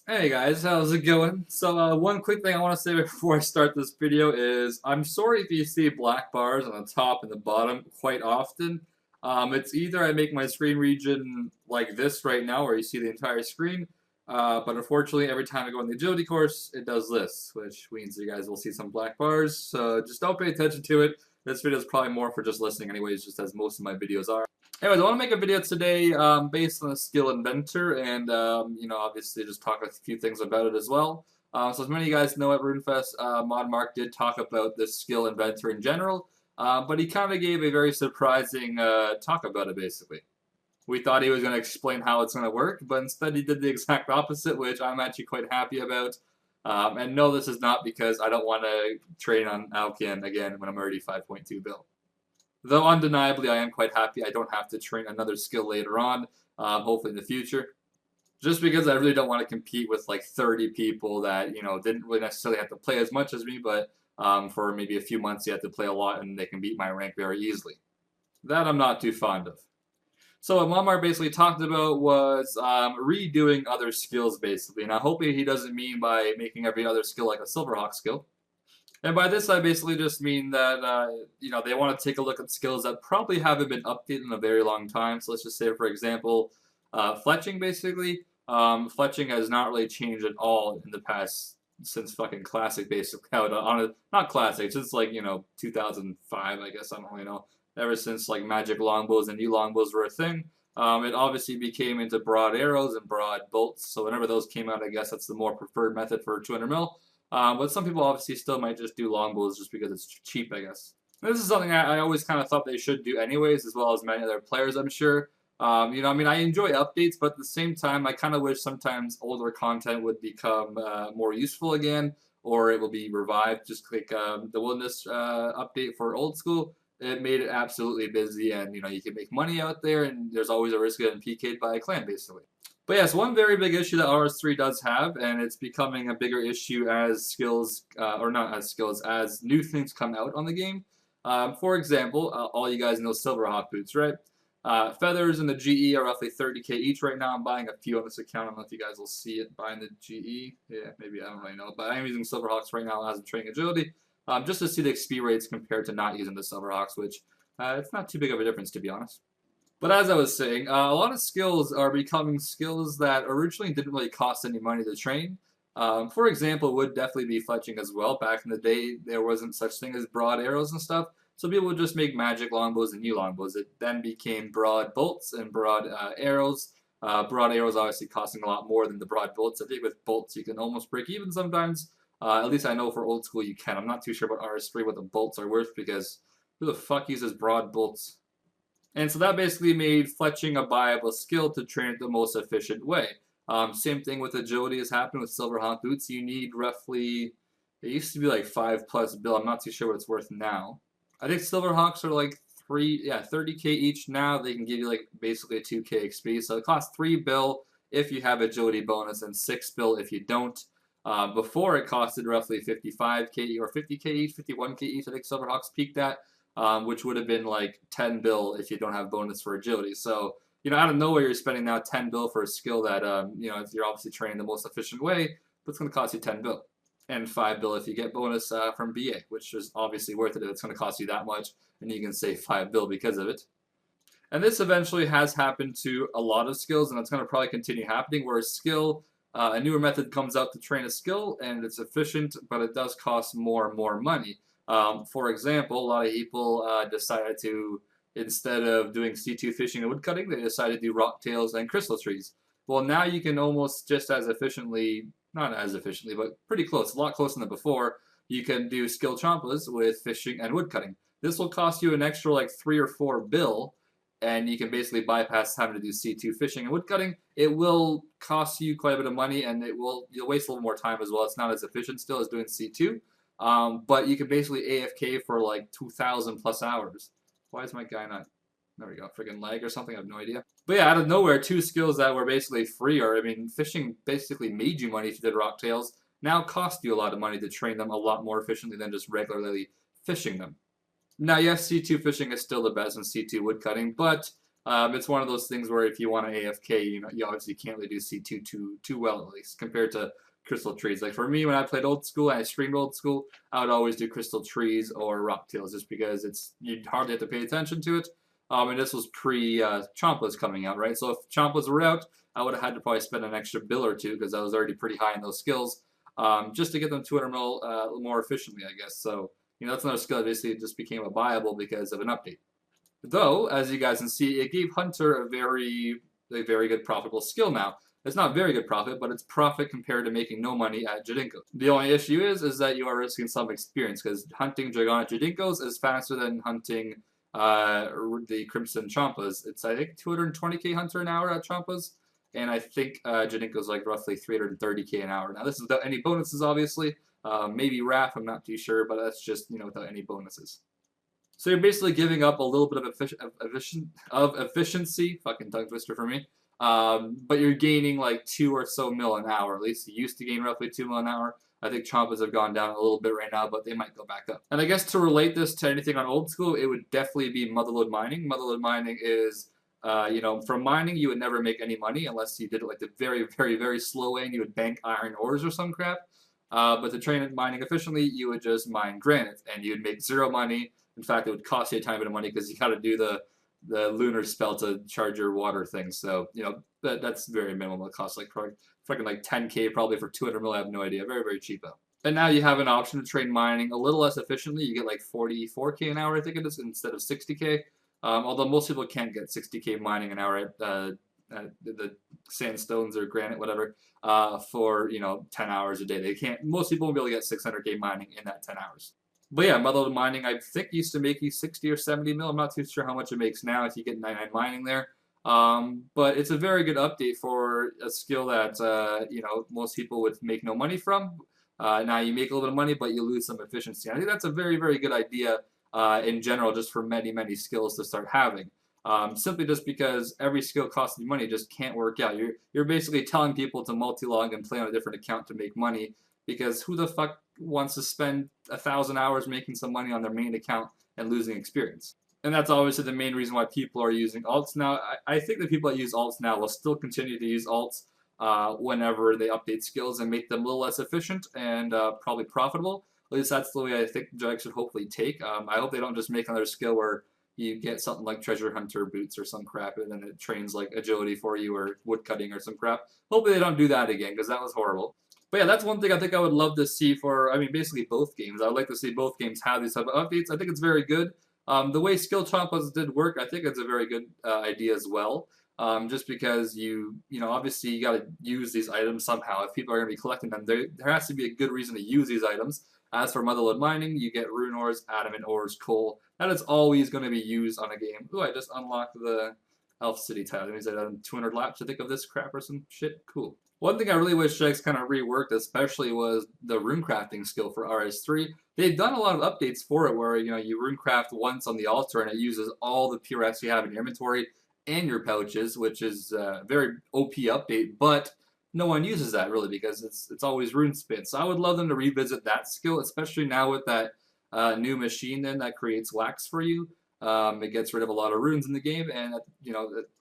Hey guys, how's it going? So one quick thing I want to say before I start this video is I'm sorry if you see black bars on the top and the bottom quite often. It's either I make my screen region like this right now where you see the entire screen, but unfortunately every time I go on the agility course it does this, which means you guys will see some black bars, so just don't pay attention to it. This video is probably more for just listening anyways, just as most of my videos are. Anyways, I want to make a video today based on the skill Inventor and, obviously just talk a few things about it as well. So as many of you guys know at RuneFest, Mark did talk about this skill Inventor in general, but he kind of gave a very surprising talk about it basically. We thought he was going to explain how it's going to work, but instead he did the exact opposite, which I'm actually quite happy about. And no, this is not because I don't want to train on Alkan again when I'm already 5.2 bill. Though undeniably, I am quite happy I don't have to train another skill later on, hopefully in the future. Just because I really don't want to compete with like 30 people that, didn't really necessarily have to play as much as me, but for maybe a few months you have to play a lot and they can beat my rank very easily. That I'm not too fond of. So what Walmart basically talked about was redoing other skills basically. Now hopefully he doesn't mean by making every other skill like a Silverhawk skill. And by this, I basically just mean that, they want to take a look at skills that probably haven't been updated in a very long time. So let's just say, for example, fletching, basically. Fletching has not really changed at all in the past, since fucking Classic, basically. Not Classic, since, 2005, I guess, I don't really know. Ever since, magic longbows and new longbows were a thing. It obviously became into broad arrows and broad bolts. So whenever those came out, I guess that's the more preferred method for 200 mil. But some people obviously still might just do longbows just because it's cheap, I guess. And this is something I always kind of thought they should do anyways, as well as many other players, I'm sure. I enjoy updates, but at the same time, I kind of wish sometimes older content would become more useful again, or it will be revived, just like the Wilderness update for old school. It made it absolutely busy, and, you can make money out there, and there's always a risk of getting PK'd by a clan, basically. But yes, one very big issue that RS3 does have, and it's becoming a bigger issue as skills, or not as skills, as new things come out on the game. For example, all you guys know Silverhawk boots, right? Feathers in the GE are roughly 30k each right now. I'm buying a few on this account. I don't know if you guys will see it buying the GE. Yeah, maybe, I don't really know. But I'm using Silverhawks right now as a training agility, just to see the XP rates compared to not using the Silverhawks, which it's not too big of a difference, to be honest. But as I was saying, a lot of skills are becoming skills that originally didn't really cost any money to train. For example, would definitely be fletching as well. Back in the day, there wasn't such thing as broad arrows and stuff, so people would just make magic longbows and new longbows. It then became broad bolts and broad arrows. Broad arrows obviously costing a lot more than the broad bolts. I think with bolts you can almost break even sometimes. At least I know for old school you can. I'm not too sure about RS3 what the bolts are worth because who the fuck uses broad bolts? And so that basically made fletching a viable skill to train it the most efficient way. Same thing with agility has happened with Silverhawk boots. You need roughly, it used to be like 5+ bill. I'm not too sure what it's worth now. I think Silverhawks are like 30k each now. They can give you like basically a 2k XP. So it costs 3 bill if you have agility bonus and 6 bill if you don't. Before it costed roughly 55k or 50k each, 51k each. I think Silverhawks peaked at. Which would have been like 10 bill if you don't have bonus for agility. So, out of nowhere, you're spending now 10 bill for a skill that, you're obviously training the most efficient way, but it's going to cost you 10 bill. And 5 bill if you get bonus from BA, which is obviously worth it if it's going to cost you that much, and you can save 5 bill because of it. And this eventually has happened to a lot of skills, and it's going to probably continue happening, where a skill, a newer method comes out to train a skill, and it's efficient, but it does cost more and more money. For example, a lot of people decided to, instead of doing C2 fishing and woodcutting, they decided to do rocktails and crystal trees. Well, now you can almost just as efficiently, not as efficiently, but pretty close, a lot closer than before, you can do skill champas with fishing and woodcutting. This will cost you an extra like 3 or 4 bill, and you can basically bypass having to do C2 fishing and woodcutting. It will cost you quite a bit of money, and you'll waste a little more time as well. It's not as efficient still as doing C2. But you can basically AFK for like 2,000+ hours. Why is my guy not? There we go, friggin' lag or something, I have no idea. But yeah, out of nowhere, 2 skills that were basically free, or fishing basically made you money if you did rocktails, now cost you a lot of money to train them a lot more efficiently than just regularly fishing them. Now, yes, C2 fishing is still the best in C2 woodcutting, but It's one of those things where if you want to AFK, you obviously can't really do C2 too well, at least compared to crystal trees. Like for me, when I played old school and I streamed old school, I would always do crystal trees or rock tails just because you'd hardly have to pay attention to it. And this was pre Champas coming out, right? So if Champas were out, I would have had to probably spend an extra bill or two because I was already pretty high in those skills, just to get them 200 mil more efficiently, I guess. So that's another skill that basically just became viable because of an update. Though, as you guys can see, it gave Hunter a very good profitable skill now. It's not very good profit, but it's profit compared to making no money at Jadinko. The only issue is that you are risking some experience, because hunting Dragon at Jadinkos is faster than hunting the Crimson Champas. It's, I think, 220k Hunter an hour at Champas, and I think Jadinko's like roughly 330k an hour. Now, this is without any bonuses, obviously. Maybe Raph, I'm not too sure, but that's just, without any bonuses. So you're basically giving up a little bit of efficiency, fucking tongue twister for me, but you're gaining like 2 or so mil an hour. At least you used to gain roughly 2 mil an hour. I think Champas have gone down a little bit right now, but they might go back up. And I guess to relate this to anything on old school, it would definitely be Motherlode Mining. Motherlode Mining is, from mining you would never make any money unless you did it like the very, very, very slow way and you would bank iron ores or some crap. But to train at mining efficiently, you would just mine granite and you'd make 0 money. In fact, it would cost you a tiny bit of money because you got to do the lunar spell to charge your water things. So, that's very minimal. It costs like fucking like 10k probably for 200 mil. I have no idea. Very, very cheapo. And now you have an option to train mining a little less efficiently. You get like 44k an hour, I think it is, instead of 60k. Although most people can't get 60k mining an hour at the sandstones or granite, whatever, for 10 hours a day. They can't. Most people won't be able to get 600k mining in that 10 hours. But yeah, Motherlode Mining, I think, used to make you 60 or 70 mil. I'm not too sure how much it makes now if you get 99 mining there. But it's a very good update for a skill that, most people would make no money from. Now you make a little bit of money, but you lose some efficiency. I think that's a very, very good idea in general, just for many, many skills to start having. Simply just because every skill costing money just can't work out. You're basically telling people to multi-log and play on a different account to make money, because who the fuck wants to spend 1,000 hours making some money on their main account and losing experience? And that's obviously the main reason why people are using alts now. I think the people that use alts now will still continue to use alts whenever they update skills and make them a little less efficient and probably profitable. At least that's the way I think Jag should hopefully take. I hope they don't just make another skill where you get something like Treasure Hunter boots or some crap, and then it trains like agility for you or woodcutting or some crap. Hopefully they don't do that again, because that was horrible. But yeah, that's one thing I think I would love to see for, basically both games. I would like to see both games have these type of updates. I think it's very good. The way Skill Champas did work, I think it's a very good idea as well. Just because obviously you got to use these items somehow. If people are going to be collecting them, there has to be a good reason to use these items. As for Motherlode Mining, you get rune ores, adamant ores, coal. That is always going to be used on a game. Ooh, I just unlocked the Elf City tile. That means I done 200 laps to think of this crap or some shit. Cool. One thing I really wish Jags kind of reworked, especially, was the rune crafting skill for RS3. They've done a lot of updates for it where, you rune craft once on the altar and it uses all the PRS you have in your inventory and your pouches, which is a very OP update, but no one uses that really because it's always rune spin. So I would love them to revisit that skill, especially now with that new machine then that creates wax for you. It gets rid of a lot of runes in the game, and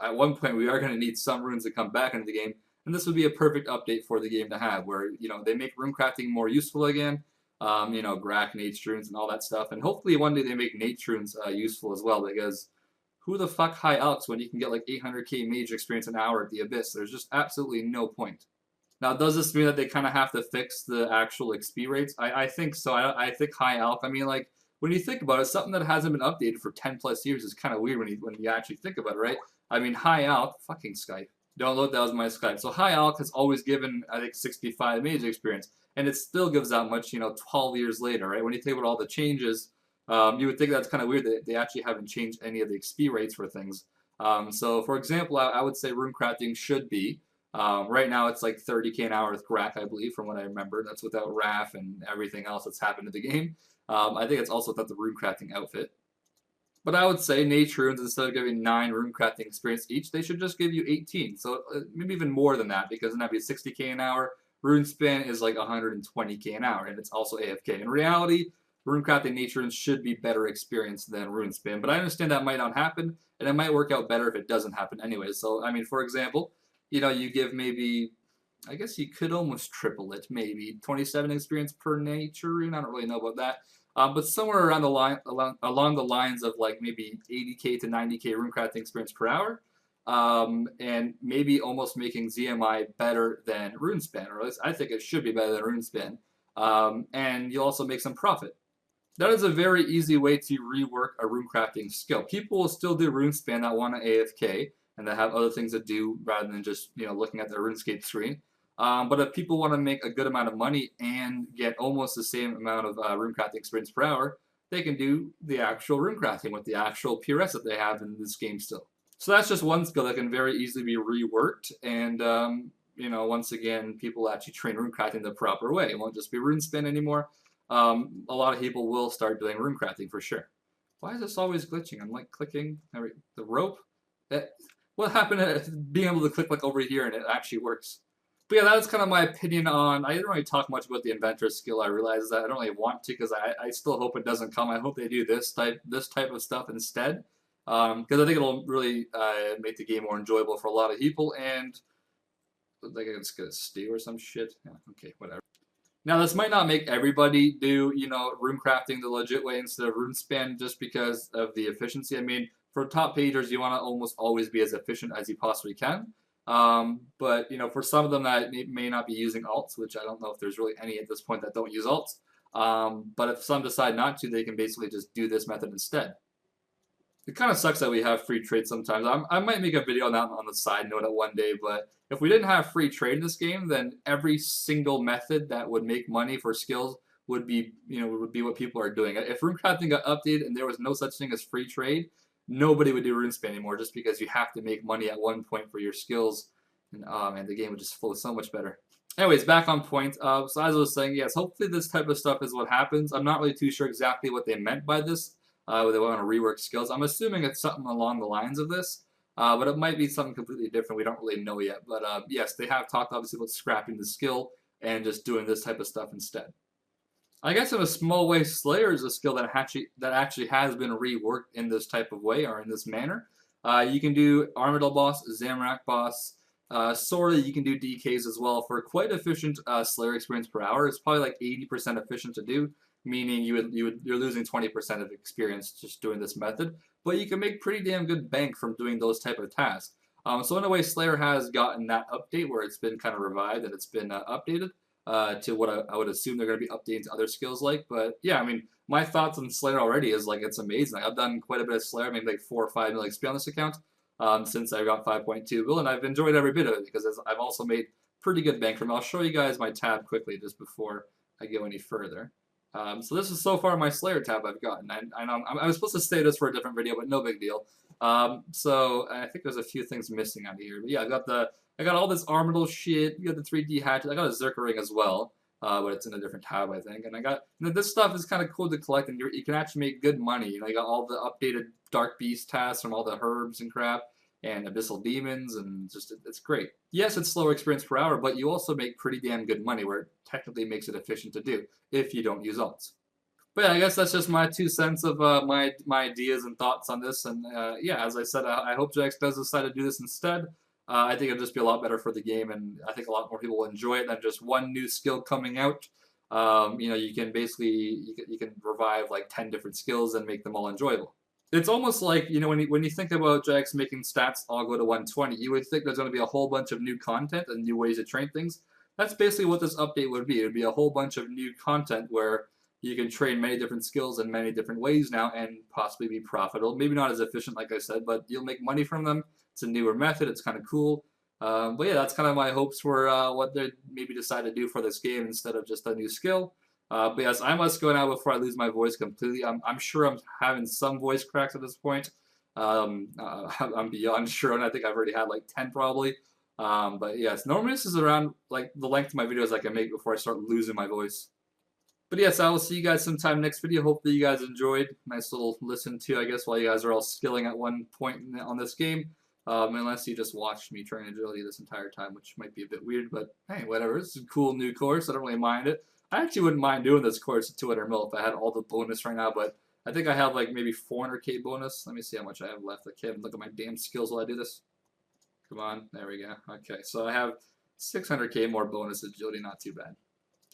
at one point we are going to need some runes to come back into the game. And this would be a perfect update for the game to have, where, they make rune crafting more useful again. Grack, Nate runes, and all that stuff. And hopefully one day they make Nate runes useful as well, because who the fuck high alks when you can get like 800k mage experience an hour at the Abyss? There's just absolutely no point. Now, does this mean that they kind of have to fix the actual XP rates? I think so. I think high alk, when you think about it, something that hasn't been updated for 10 plus years is kind of weird when you actually think about it, right? High alk, fucking Skype. Don't look, that was my Skype. So high alk has always given, I think, 65 mage experience, and it still gives that much, 12 years later, right? When you think about all the changes, you would think that's kind of weird that they actually haven't changed any of the XP rates for things. So, for example, I would say rune crafting should be, right now it's like 30k an hour with Grack, I believe, from what I remember. That's without Raph and everything else that's happened to the game. I think it's also without the rune crafting outfit. But I would say Nate runes, instead of giving 9 rune crafting experience each, they should just give you 18. So maybe even more than that, because then that'd be 60k an hour. Rune spin is like 120k an hour, and it's also AFK. In reality, runecrafting nature runes should be better experience than RuneSpin. But I understand that might not happen, and it might work out better if it doesn't happen anyway. So, I mean, for example, you give maybe, I guess you could almost triple it, maybe 27 experience per nature rune. I don't really know about that. But somewhere around the line, along the lines of like maybe 80k to 90k runecrafting experience per hour, and maybe almost making ZMI better than RuneSpin, or at least I think it should be better than RuneSpin. And you'll also make some profit. That is a very easy way to rework a runecrafting skill. People will still do RuneSpin that want to AFK and that have other things to do rather than just looking at their RuneScape screen. But if people want to make a good amount of money and get almost the same amount of runecrafting experience per hour, they can do the actual runecrafting with the actual PRS that they have in this game still. So that's just one skill that can very easily be reworked, and once again, people actually train runecrafting the proper way. It won't just be RuneSpin anymore. A lot of people will start doing runecrafting for sure. Why is this always glitching? I'm like clicking the rope. What happened to being able to click like over here and it actually works? But yeah, that's kind of my opinion on. I didn't really talk much about the Inventor skill. I realize that I don't really want to because I still hope it doesn't come. I hope they do this type of stuff instead, because I think it'll really make the game more enjoyable for a lot of people. And like it's gonna stew or some shit. Yeah, okay, whatever. Now this might not make everybody do runecrafting the legit way instead of RuneSpin just because of the efficiency. I mean, for top pagers, you want to almost always be as efficient as you possibly can. But for some of them that may not be using alts, which I don't know if there's really any at this point that don't use alts. But if some decide not to, they can basically just do this method instead. It kind of sucks that we have free trade sometimes. I might make a video on that on the side note at one day, but if we didn't have free trade in this game, then every single method that would make money for skills would be what people are doing. If runecrafting got updated and there was no such thing as free trade, nobody would do RuneSpin anymore just because you have to make money at one point for your skills, and the game would just flow so much better. Anyways, back on point. So as I was saying, yes, hopefully this type of stuff is what happens. I'm not really too sure exactly what they meant by this. They want to rework skills. I'm assuming it's something along the lines of this, but it might be something completely different. We don't really know yet. But yes, they have talked obviously about scrapping the skill and just doing this type of stuff instead. I guess in a small way, Slayer is a skill that actually has been reworked in this type of way or in this manner. You can do Armadillo boss, Zamorak boss, sort of you can do DKs as well for quite efficient Slayer experience per hour. It's probably like 80% efficient to do, meaning you're losing 20% of experience just doing this method. But you can make pretty damn good bank from doing those type of tasks. So in a way, Slayer has gotten that update where it's been kind of revived and it's been updated. To what I would assume they're going to be updating to other skills like. But yeah, I mean, my thoughts on Slayer already is like it's amazing. I've done quite a bit of Slayer, maybe like 4 or 5 million XP on this account since I got 5.2 mil, and I've enjoyed every bit of it because I've also made pretty good bank from it. I'll show you guys my tab quickly just before I go any further. So this is so far my Slayer tab I've gotten. I was supposed to save this for a different video, but no big deal. So I think there's a few things missing out of here. But yeah, I got all this Armadillo shit. You got the 3D hatchet. I got a Zerka ring as well, but it's in a different tab, I think. And I got this stuff is kind of cool to collect, and you can actually make good money. You got all the updated Dark Beast tasks from all the herbs and crap, and Abyssal Demons, and just it's great. Yes, it's slower experience per hour, but you also make pretty damn good money, where it technically makes it efficient to do if you don't use alts. But yeah, I guess that's just my 2 cents of my ideas and thoughts on this. And yeah, as I said, I hope Jax does decide to do this instead. I think it'll just be a lot better for the game, and I think a lot more people will enjoy it than just one new skill coming out. You can basically you can revive like 10 different skills and make them all enjoyable. It's almost like when you think about Jax making stats all go to 120, you would think there's going to be a whole bunch of new content and new ways to train things. That's basically what this update would be. It would be a whole bunch of new content where you can train many different skills in many different ways now and possibly be profitable. Maybe not as efficient, like I said, but you'll make money from them. It's a newer method. It's kind of cool. But yeah, that's kind of my hopes for what they maybe decide to do for this game instead of just a new skill. But yes, I must go now before I lose my voice completely. I'm sure I'm having some voice cracks at this point. I'm beyond sure, and I think I've already had like 10 probably. But yes, normally this is around like the length of my videos I can make before I start losing my voice. But yes, I will see you guys sometime next video. Hopefully you guys enjoyed. Nice little listen to, I guess, while you guys are all skilling at one point on this game. Unless you just watched me train agility this entire time, which might be a bit weird, but hey, whatever. It's a cool new course. I don't really mind it. I actually wouldn't mind doing this course at 200 mil if I had all the bonus right now, but I think I have like maybe 400k bonus. Let me see how much I have left. I can't even look at my damn skills while I do this. Come on, there we go. Okay, so I have 600k more bonus agility, not too bad.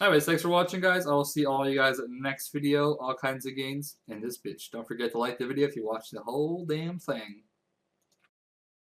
Anyways, thanks for watching, guys. I will see all you guys in the next video. All kinds of gains in this bitch. Don't forget to like the video if you watched the whole damn thing.